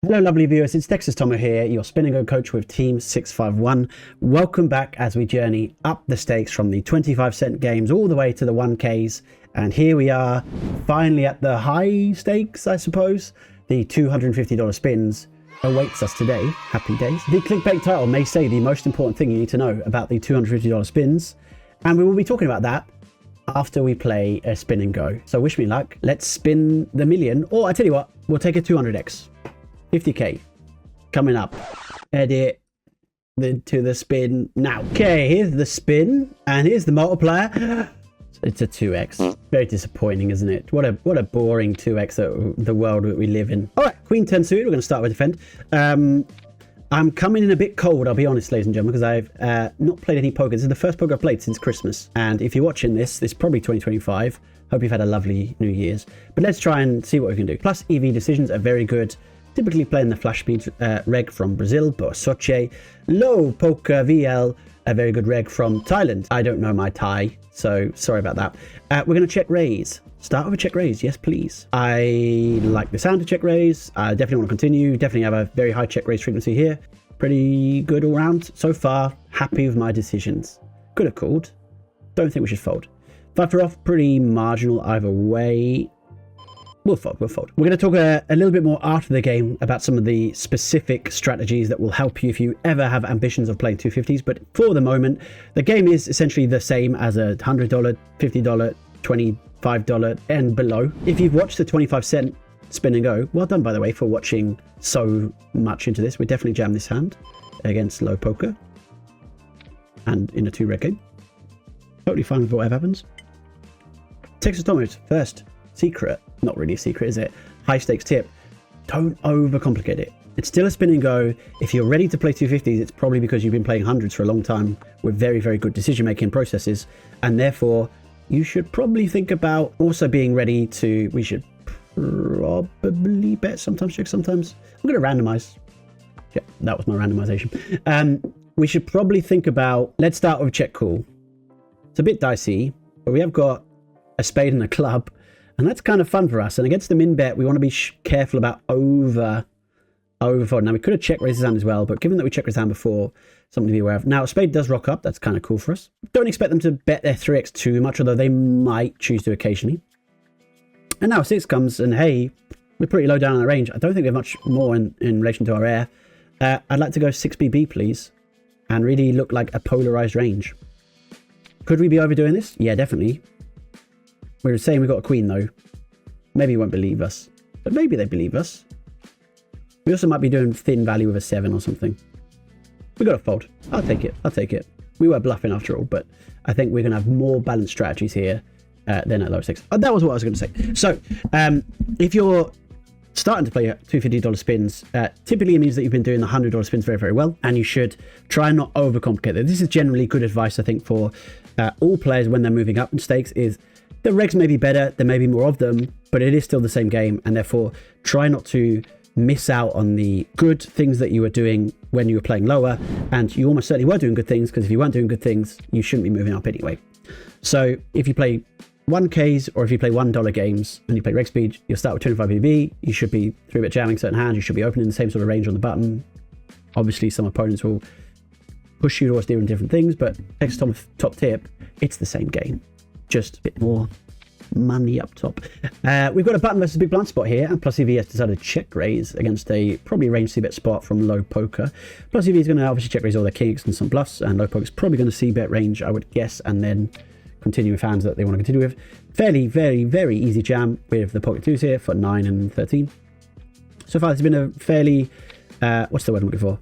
Hello lovely viewers, it's Texas Tomo here, your spin and go coach with Team 651. Welcome back as we journey up the stakes from the 25-cent games all the way to the 1Ks. And here we are, finally at the high stakes, I suppose. The $250 spins awaits us today. Happy days. The clickbait title may say the most important thing you need to know about the $250 spins. And we will be talking about that after we play a spin and go. So wish me luck. Let's spin the million, or I tell you what, we'll take a 200x. 50k coming up. Edit to the spin now. Okay, here's the spin and here's the multiplier. It's a 2x. Very disappointing, isn't it? What a boring 2x that the world that we live in. All right, queen 10 suited. We're going to start with defend. I'm coming in a bit cold, I'll be honest, ladies and gentlemen, because I've not played any poker. This is the first poker I've played since Christmas. And if you're watching this is probably 2025. Hope you've had a lovely New Year's. But let's try and see what we can do. Plus EV decisions are very good. Typically playing the flash speed reg from Brazil, Boa Sorte. Low poker VL, a very good reg from Thailand. I don't know my Thai, so sorry about that. We're going to check raise. Start with a check raise, yes please. I like the sound of check raise. I definitely want to continue. Definitely have a very high check raise frequency here. Pretty good all round. So far, happy with my decisions. Could have called. Don't think we should fold. 5 for off, pretty marginal either way. We'll fold. We're going to talk a little bit more after the game about some of the specific strategies that will help you if you ever have ambitions of playing 250s. But for the moment, the game is essentially the same as a $100, $50, $25 and below. If you've watched the 25-cent spin and go, well done, by the way, for watching so much into this. We definitely jam this hand against low poker and in a 2-red game. Totally fine with whatever happens. Texas Tomos first. Secret, not really a secret, is it? High stakes tip, don't overcomplicate it. It's still a spin and go. If you're ready to play 250s, it's probably because you've been playing hundreds for a long time with very, very good decision making processes, and therefore you should probably think about also being ready to, we should probably bet sometimes, check sometimes. I'm going to randomize. Yeah, that was my randomization. We should probably think about, let's start with a check call. It's a bit dicey, but we have got a spade and a club. And that's kind of fun for us. And against the min bet, we want to be careful about overfold. Now, we could have checked raise his hand as well, but given that we checked his hand before, something to be aware of. Now, a spade does rock up. That's kind of cool for us. Don't expect them to bet their 3x too much, although they might choose to occasionally. And now 6 comes, and hey, we're pretty low down on the range. I don't think we have much more in relation to our air. I'd like to go 6BB, please, and really look like a polarized range. Could we be overdoing this? Yeah, definitely. We're saying we've got a queen, though. Maybe he won't believe us. But maybe they believe us. We also might be doing thin value with a 7 or something. We got to fold. I'll take it. I'll take it. We were bluffing after all, but I think we're going to have more balanced strategies here than at low stakes. That was what I was going to say. So, if you're starting to play $250 spins, typically it means that you've been doing the $100 spins very, very well, and you should try and not overcomplicate it. This is generally good advice, I think, for all players when they're moving up in stakes is the regs may be better, there may be more of them, but it is still the same game, and therefore try not to miss out on the good things that you were doing when you were playing lower, and you almost certainly were doing good things, because if you weren't doing good things, you shouldn't be moving up anyway. So if you play 1Ks or if you play $1 games and you play reg speed, you'll start with 25 BB, you should be 3-bet jamming certain hands, you should be opening the same sort of range on the button. Obviously some opponents will push you towards doing different things, but Texas Tom top tip, it's the same game. Just a bit more money up top. We've got a button versus big blind spot here, and plus EV has decided to check raise against a probably range c-bet spot from low poker. Plus EV is going to obviously check raise all their kings and some bluffs, and low poker is probably going to c-bet range, I would guess, and then continue with hands that they want to continue with. Fairly, very, very easy jam with the pocket 2s here for 9 and 13. So far, it's been a fairly, what's the word I'm looking for?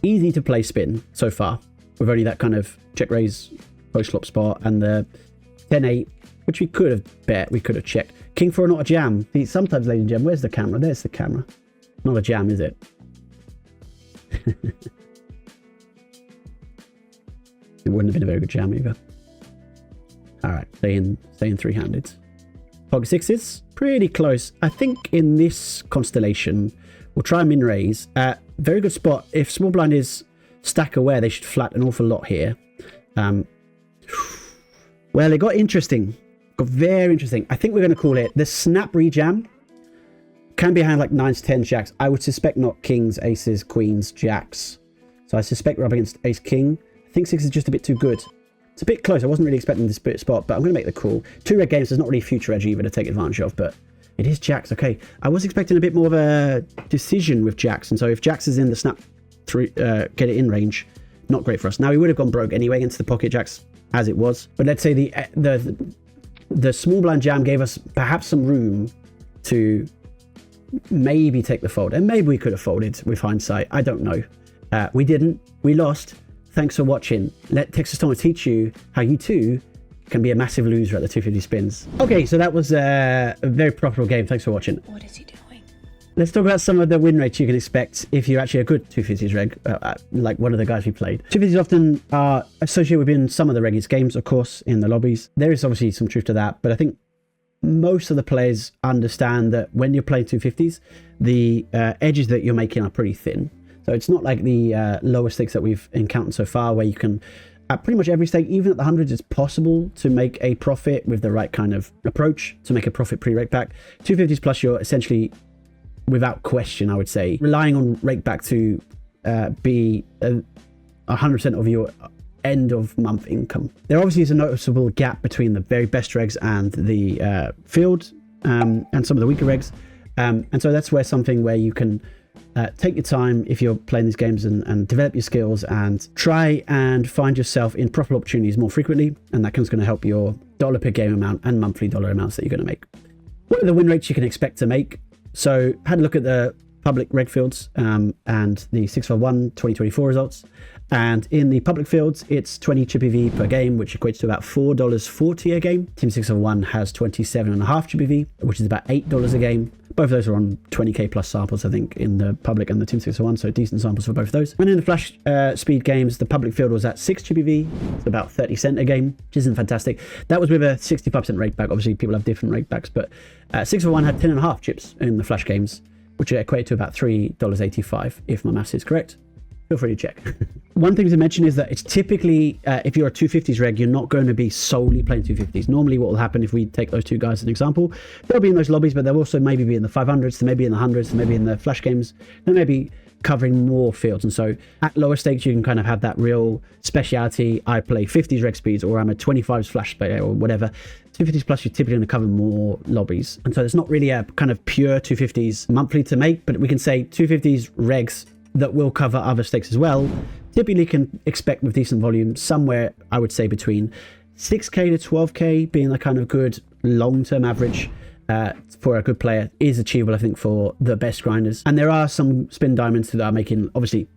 Easy to play spin so far, with only that kind of check raise post flop spot and the 10-8, which we could have bet, we could have checked. King 4 not a jam. See, sometimes, ladies and gentlemen, where's the camera? There's the camera. Not a jam, is it? It wouldn't have been a very good jam either. All right, staying three-handed. Pocket 6s, pretty close. I think in this constellation, we'll try and min raise. Very good spot. If small blind is stack aware, they should flat an awful lot here. Well, it got interesting. Got very interesting. I think we're going to call it the snap rejam. can be hand like 9s, 10s, jacks. I would suspect not kings, aces, queens, jacks. So I suspect we're up against ace, king. I think 6 is just a bit too good. It's a bit close. I wasn't really expecting this spot, but I'm going to make the call. 2 red games, there's not really future edge either to take advantage of, but it is jacks. Okay, I was expecting a bit more of a decision with jacks, and so if jacks is in the snap through, get it in range, not great for us. Now, we would have gone broke anyway against the pocket jacks as it was, but let's say the small blind jam gave us perhaps some room to maybe take the fold, and maybe we could have folded with hindsight. I don't know. We didn't. We lost. Thanks for watching. Let Texas Tom teach you how you too can be a massive loser at the 250 spins. Okay, so that was a very profitable game. Thanks for watching. What is he doing? Let's talk about some of the win rates you can expect if you're actually a good 250s reg, like one of the guys we played. 250s often are associated within some of the reggies games, of course, in the lobbies. There is obviously some truth to that, but I think most of the players understand that when you're playing 250s, the edges that you're making are pretty thin. So it's not like the lower stakes that we've encountered so far, where you can, at pretty much every stake, even at the hundreds, it's possible to make a profit with the right kind of approach to make a profit pre-rake back. 250s plus, you're essentially, without question, I would say, relying on rake back to be 100% of your end of month income. There obviously is a noticeable gap between the very best regs and the field and some of the weaker regs. And so that's where something where you can take your time if you're playing these games and develop your skills and try and find yourself in profitable opportunities more frequently. And that is going to help your dollar per game amount and monthly dollar amounts that you're going to make. What are the win rates you can expect to make? So had a look at the public reg fields and the 651 2024 results. And in the public fields, it's 20 chippy V per game, which equates to about $4.40 a game. Team 601 has 27.5 chippy V, which is about $8 a game. Both of those are on 20k plus samples, I think, in the public and the Team 601, so decent samples for both of those. And in the flash speed games, the public field was at 6 chippy V, it's about 30 cent a game, which isn't fantastic. That was with a 65% rake back. Obviously, people have different rake backs, but 601 had 10.5 chips in the flash games, which equated to about $3.85, if my maths is correct. Feel free to check. One thing to mention is that it's typically, if you're a 250s reg, you're not going to be solely playing 250s. Normally what will happen if we take those two guys as an example, they'll be in those lobbies, but they'll also maybe be in the 500s, they may be in the 100s, they may be in the flash games, they may be covering more fields. And so at lower stakes, you can kind of have that real speciality. I play 50s reg speeds, or I'm a 25s flash player, or whatever. 250s plus, you're typically going to cover more lobbies. And so there's not really a kind of pure 250s monthly to make, but we can say 250s regs that will cover other stakes as well. Typically can expect with decent volume somewhere, I would say, between 6k to 12k being the kind of good long-term average for a good player is achievable, I think, for the best grinders. And there are some spin diamonds that are making obviously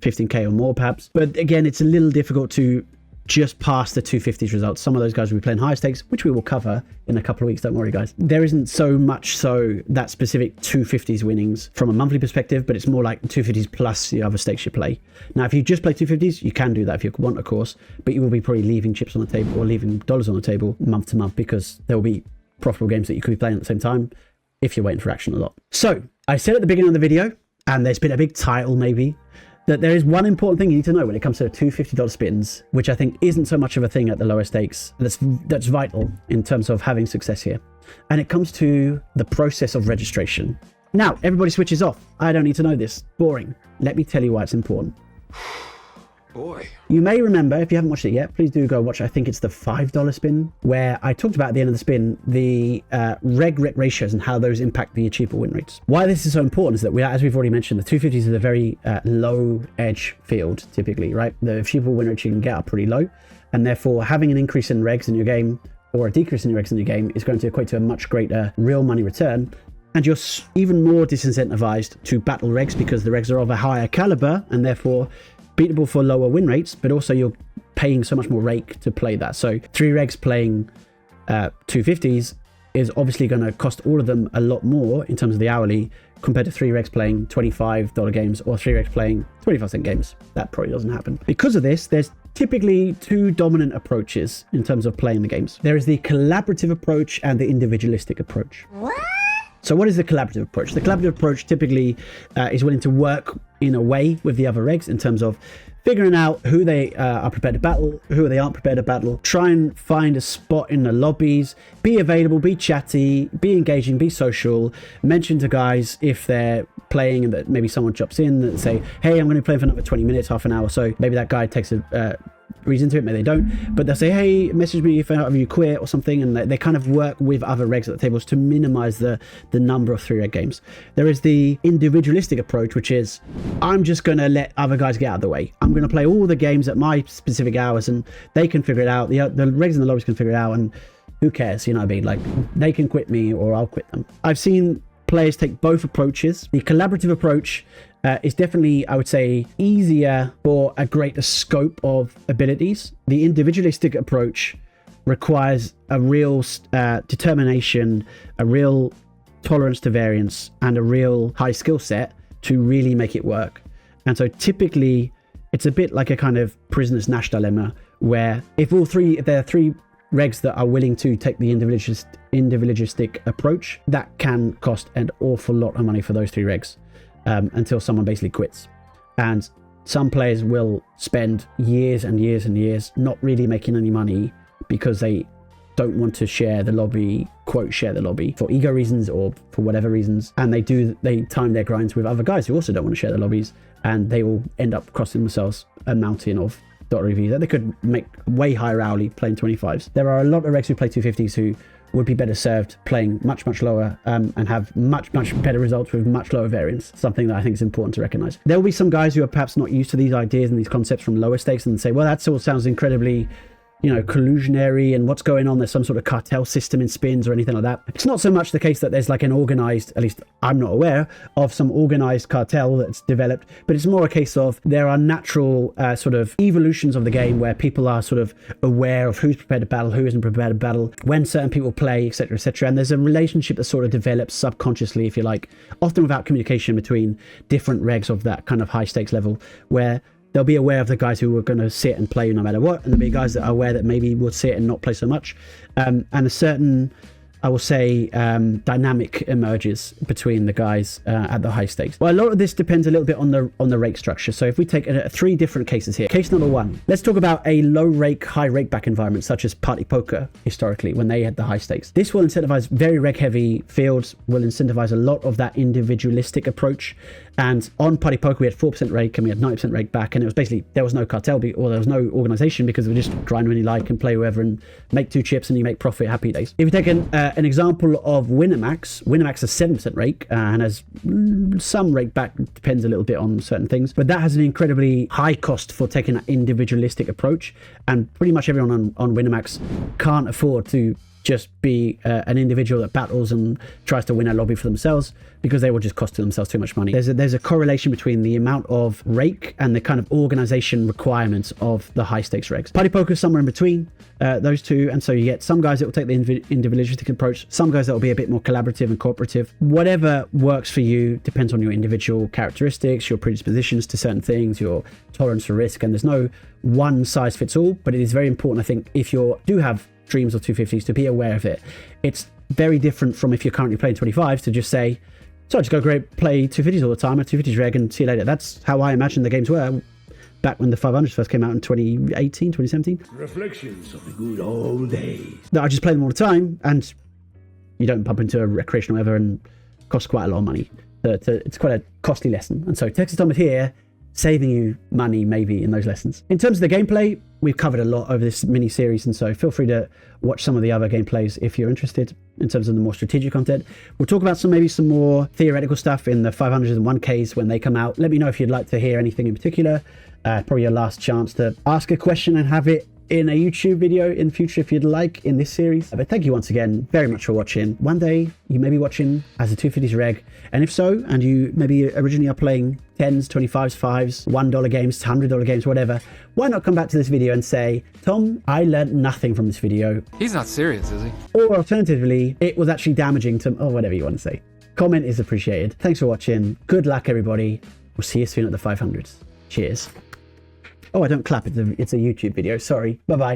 15k or more perhaps, but again, it's a little difficult to just pass the 250s results. Some of those guys will be playing higher stakes, which we will cover in a couple of weeks, don't worry guys. There isn't so much so that specific 250s winnings from a monthly perspective, but it's more like 250s plus the other stakes you play. Now, if you just play 250s, you can do that if you want, of course, but you will be probably leaving chips on the table or leaving dollars on the table month to month, because there will be profitable games that you could be playing at the same time if you're waiting for action a lot. So I said at the beginning of the video, and there's been a big title maybe, that there is one important thing you need to know when it comes to $250 spins, which I think isn't so much of a thing at the lower stakes. That's vital in terms of having success here. And it comes to the process of registration. Now, everybody switches off. I don't need to know this. Boring. Let me tell you why it's important. Boy. You may remember, if you haven't watched it yet, please do go watch, I think it's the $5 spin, where I talked about at the end of the spin, the reg-rec ratios and how those impact the achievable win rates. Why this is so important is that, as we've already mentioned, the 250s is a very low edge field, typically, right? The achievable win rates you can get are pretty low, and therefore having an increase in regs in your game or a decrease in your regs in your game is going to equate to a much greater real money return. And you're even more disincentivized to battle regs because the regs are of a higher caliber and therefore beatable for lower win rates, but also you're paying so much more rake to play that. So 3 regs playing 250s is obviously going to cost all of them a lot more in terms of the hourly compared to 3 regs playing $25 games or 3 regs playing 25-cent games. That probably doesn't happen. Because of this, there's typically 2 dominant approaches in terms of playing the games. There is the collaborative approach and the individualistic approach. What? So what is the collaborative approach? The collaborative approach typically is willing to work in a way with the other regs in terms of figuring out who they are prepared to battle, who they aren't prepared to battle, try and find a spot in the lobbies, be available, be chatty, be engaging, be social, mention to guys if they're playing and that maybe someone jumps in and say, hey, I'm going to play for another 20 minutes, half an hour. So maybe that guy takes a reason to it, maybe they don't, but they'll say, hey, message me if you quit or something, and they kind of work with other regs at the tables to minimize the number of 3 reg games. There is the individualistic approach, which is, I'm just going to let other guys get out of the way. I'm going to play all the games at my specific hours and they can figure it out. The regs in the lobbies can figure it out, and who cares, you know what I mean? Like, they can quit me or I'll quit them. I've seen players take both approaches. The collaborative approach is definitely, I would say, easier for a greater scope of abilities. The individualistic approach requires a real determination, a real tolerance to variance, and a real high skill set to really make it work. And so typically it's a bit like a kind of prisoner's Nash dilemma, where if there are 3 regs that are willing to take the individualistic approach, that can cost an awful lot of money for those 3 regs. Until someone basically quits. And some players will spend years and years and years not really making any money because they don't want to share the lobby, quote, share the lobby, for ego reasons or for whatever reasons. And they time their grinds with other guys who also don't want to share the lobbies, and they will end up costing themselves a mountain of .revs that they could make way higher hourly playing 25s. There are a lot of regs who play 250s who would be better served playing much lower and have much better results with much lower variance, something that I think is important to recognize. There will be some guys who are perhaps not used to these ideas and these concepts from lower stakes and say, well, that all sounds incredibly, you know, collusionary, and what's going on? There's some sort of cartel system in spins or anything like that. It's not so much the case that there's like an organized, at least I'm not aware of some organized cartel that's developed, but it's more a case of there are natural sort of evolutions of the game where people are sort of aware of who's prepared to battle, who isn't prepared to battle, when certain people play, etc., etc. And there's a relationship that sort of develops subconsciously, if you like, often without communication between different regs of that kind of high stakes level, where they'll be aware of the guys who are going to sit and play no matter what, and there'll be guys that are aware that maybe will sit and not play so much. And a certain, I will say, dynamic emerges between the guys at the high stakes. Well, a lot of this depends a little bit on the rake structure. So if we take 3 different cases here. Case number 1, let's talk about a low rake, high rake back environment, such as party poker historically, when they had the high stakes. This will incentivize very reg heavy fields, will incentivize a lot of that individualistic approach. And on party poker, we had 4% rake and we had 90% rake back, and it was basically, there was no cartel or there was no organization, because we just grind when you like and play whoever and make 2 chips and you make profit, happy days. If you take an example of Winamax has 7% rake and has some rake back, depends a little bit on certain things, but that has an incredibly high cost for taking an individualistic approach, and pretty much everyone on Winamax can't afford to just be an individual that battles and tries to win a lobby for themselves, because they will just cost themselves too much money. There's a correlation between the amount of rake and the kind of organization requirements of the high stakes regs. Party poker is somewhere in between those two, and so you get some guys that will take the individualistic approach, some guys that will be a bit more collaborative and cooperative. Whatever works for you depends on your individual characteristics, your predispositions to certain things, your tolerance for risk, and there's no one size fits all. But it is very important, I think, if you do have dreams of 250s, to be aware of it. It's very different from if you're currently playing 25s to just say, so I just go play 250s all the time, a 250s reg, and see you later. That's how I imagine the games were back when the 500s first came out in 2018, 2017. Reflections of the good old days. I just play them all the time, and you don't bump into a recreational ever, and costs quite a lot of money. It's quite a costly lesson. And so Texas Tom is here, saving you money maybe in those lessons. In terms of the gameplay, we've covered a lot over this mini series, and so feel free to watch some of the other gameplays if you're interested in terms of the more strategic content. We'll talk about maybe some more theoretical stuff in the 500s and 1Ks when they come out. Let me know if you'd like to hear anything in particular. Probably your last chance to ask a question and have it in a YouTube video in future if you'd like in this series. But thank you once again very much for watching. One day you may be watching as a 250s reg, and if so, and you maybe originally are playing 10s, 25s, 5s, $1 games, $100 games, whatever, why not come back to this video and say, Tom, I learned nothing from this video. He's not serious, is he? Or alternatively, it was actually damaging to, or whatever you want to say. Comment is appreciated. Thanks for watching. Good luck, everybody. We'll see you soon at the 500s. Cheers. Oh, I don't clap. It's a YouTube video. Sorry. Bye-bye.